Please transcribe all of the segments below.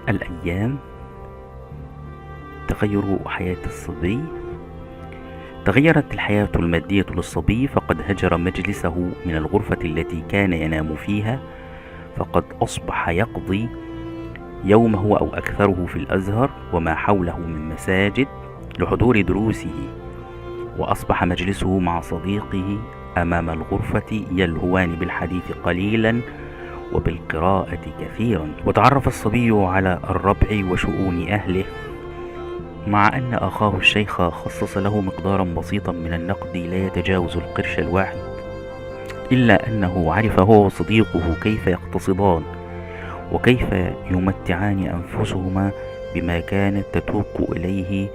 الأيام. تغير حياة الصبي. تغيرت الحياة المادية للصبي، فقد هجر مجلسه من الغرفة التي كان ينام فيها، فقد أصبح يقضي يومه أو أكثره في الأزهر وما حوله من مساجد لحضور دروسه، وأصبح مجلسه مع صديقه أمام الغرفة يلهوان بالحديث قليلا وبالقراءة كثيرا. وتعرف الصبي على الربع وشؤون أهله، مع أن أخاه الشيخ خصص له مقدارا بسيطا من النقد لا يتجاوز القرش الواحد، إلا أنه عرف هو وصديقه كيف يقتصدان وكيف يمتعان أنفسهما بما كانت تتوق إليه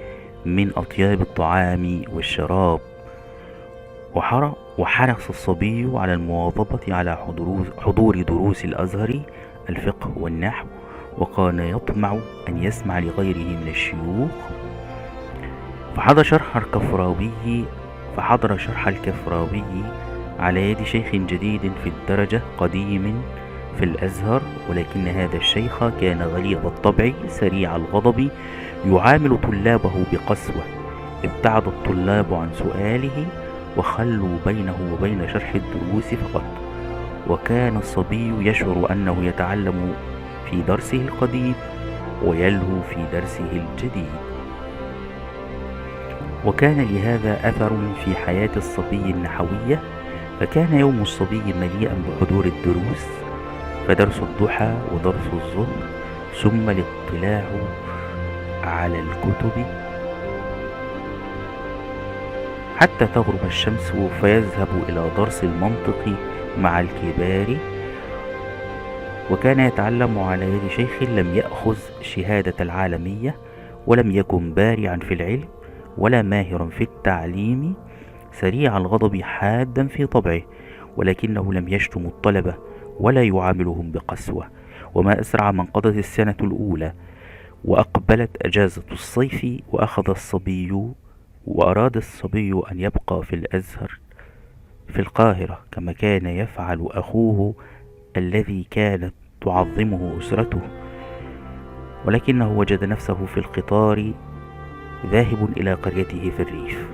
من أطياب الطعام والشراب. وحرص الصبي على المواظبة على حضور دروس الأزهر، الفقه والنحو، وكان يطمع أن يسمع لغيره من الشيوخ. فحضر شرح الكفراوي على يد شيخ جديد في الدرجة قديم في الأزهر، ولكن هذا الشيخ كان غليظ الطبع سريع الغضب، يعامل طلابه بقسوة. ابتعد الطلاب عن سؤاله وخلوا بينه وبين شرح الدروس فقط، وكان الصبي يشعر أنه يتعلم في درسه القديم ويلهو في درسه الجديد. وكان لهذا أثر في حياة الصبي النحوية، فكان يوم الصبي مليئا بحضور الدروس، فدرس الضحى ودرس الظهر، ثم الاطلاع على الكتب حتى تغرب الشمس، فيذهب إلى درس المنطق مع الكبار. وكان يتعلم على يد شيخ لم يأخذ شهادة العالمية، ولم يكن بارعا في العلم ولا ماهرا في التعليم، سريع الغضب حادا في طبعه، ولكنه لم يشتم الطلبة ولا يعاملهم بقسوة. وما أسرع من قضت السنة الأولى وأقبلت أجازة الصيف، وأراد الصبي أن يبقى في الأزهر في القاهرة كما كان يفعل أخوه الذي كانت تعظمه أسرته، ولكنه وجد نفسه في القطار ذاهب إلى قريته في الريف.